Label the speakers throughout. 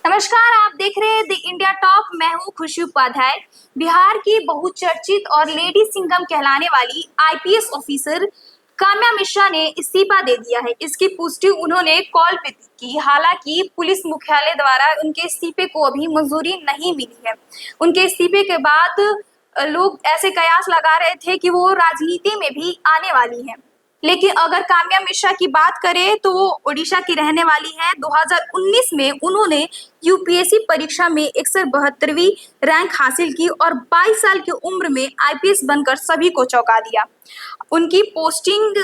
Speaker 1: नमस्कार, आप देख रहे हैं द इंडिया टॉप। मैं हूं खुशी उपाध्याय। बिहार की बहुचर्चित और लेडी सिंघम कहलाने वाली आईपीएस ऑफिसर काम्या मिश्रा ने इस्तीफा दे दिया है। इसकी पुष्टि उन्होंने कॉल पे की। हालांकि पुलिस मुख्यालय द्वारा उनके इस्तीफे को अभी मंजूरी नहीं मिली है। उनके इस्तीफे के बाद लोग ऐसे कयास लगा रहे थे कि वो राजनीति में भी आने वाली है। लेकिन अगर काम्या मिश्रा की बात करें तो वो ओडिशा की रहने वाली है। 2019 में उन्होंने यूपीएससी परीक्षा में 172वीं रैंक हासिल की और 22 साल की उम्र में आईपीएस बनकर सभी को चौंका दिया। उनकी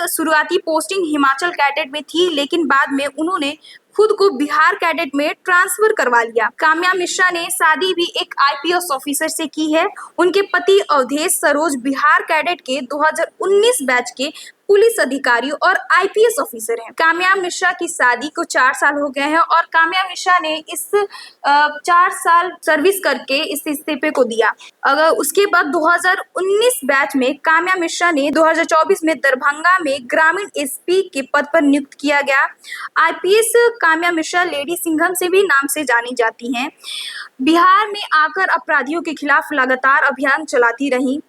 Speaker 1: शुरुआती पोस्टिंग हिमाचल कैडेट में थी, लेकिन बाद में उन्होंने खुद को बिहार कैडेट में ट्रांसफर करवा लिया। काम्या मिश्रा ने शादी भी एक आईपीएस ऑफिसर से की है। उनके पति अवधेश सरोज बिहार कैडेट के 2019 बैच के पुलिस अधिकारी और आईपीएस ऑफिसर हैं। काम्या मिश्रा की शादी को 4 साल हो गए हैं और काम्या मिश्रा ने इस 4 साल सर्विस करके इस इस्तीफे को दिया। अगर उसके बाद 2019 बैच में काम्या मिश्रा ने 2024 में दरभंगा में ग्रामीण एसपी के पद पर नियुक्त किया गया। आईपीएस काम्या मिश्रा लेडी सिंघम से भी नाम से जानी जाती हैं। बिहार में आकर अपराधियों के खिलाफ लगातार अभियान चलाती रही।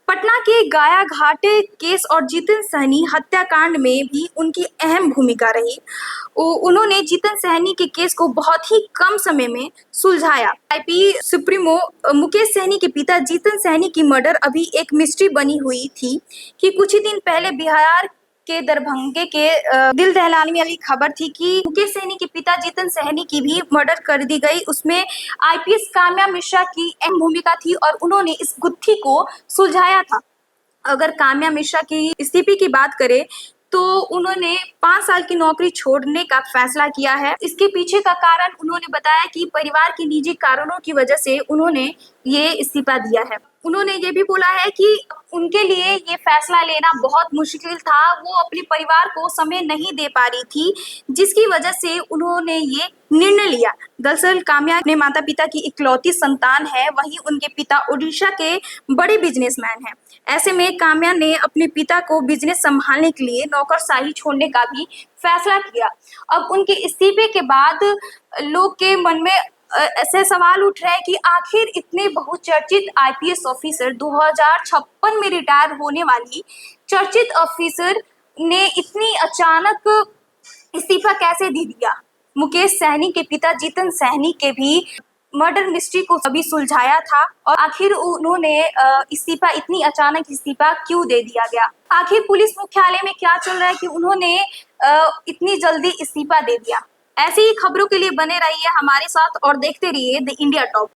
Speaker 1: पटना के गाया घाट केस और जितेंद्र सहनी हत्याकांड में भी उनकी अहम भूमिका रही। उन्होंने जितेंद्र सहनी के केस को बहुत ही कम समय में सुलझाया। आईपी सुप्रीमो मुकेश सहनी के पिता जितेंद्र सहनी की मर्डर अभी एक मिस्ट्री बनी हुई थी कि कुछ ही दिन पहले बिहार के दरभंगे के दिल दहलाने वाली खबर थी कि मुकेश सहनी के पिता जितेंद्र सहनी की भी मर्डर कर दी गई। उसमें आईपीएस काम्या मिश्रा की अहम भूमिका थी और उन्होंने इस गुत्थी को सुलझाया था। अगर काम्या मिश्रा की इस्तीफे की बात करें तो उन्होंने 5 साल की नौकरी छोड़ने का फैसला किया है। इसके पीछे का कारण उन्होंने बताया कि परिवार के निजी कारणों की वजह से उन्होंने ये इस्तीफा दिया है। उन्होंने ये भी बोला है कि उनके लिए ये फैसला लेना बहुत मुश्किल था। वो अपने परिवार को समय नहीं दे पा रही थी, जिसकी वजह से उन्होंने ये निर्णय लिया। दरअसल काम्या अपने माता पिता की इकलौती संतान है। वहीं उनके पिता उड़ीसा के बड़े बिजनेसमैन हैं। ऐसे में काम्या ने अपने पिता को बिजनेस संभालने के लिए नौकरशाही छोड़ने का भी फैसला किया। अब उनके इस्तीफे के बाद लोग के मन में ऐसे सवाल उठ रहे हैं कि आखिर इतने बहुचर्चित आईपीएस ऑफिसर 2056 में रिटायर होने वाली चर्चित ऑफिसर ने इतनी अचानक इस्तीफा कैसे दे दिया। मुकेश सहनी के पिता जितेंद्र सहनी के भी मर्डर मिस्ट्री को अभी सुलझाया था और आखिर उन्होंने इतनी अचानक इस्तीफा क्यों दे दिया गया। आखिर पुलिस मुख्यालय में क्या चल रहा है कि उन्होंने इतनी जल्दी इस्तीफा दे दिया। ऐसी ही खबरों के लिए बने रहिए हमारे साथ और देखते रहिए द इंडिया टॉप।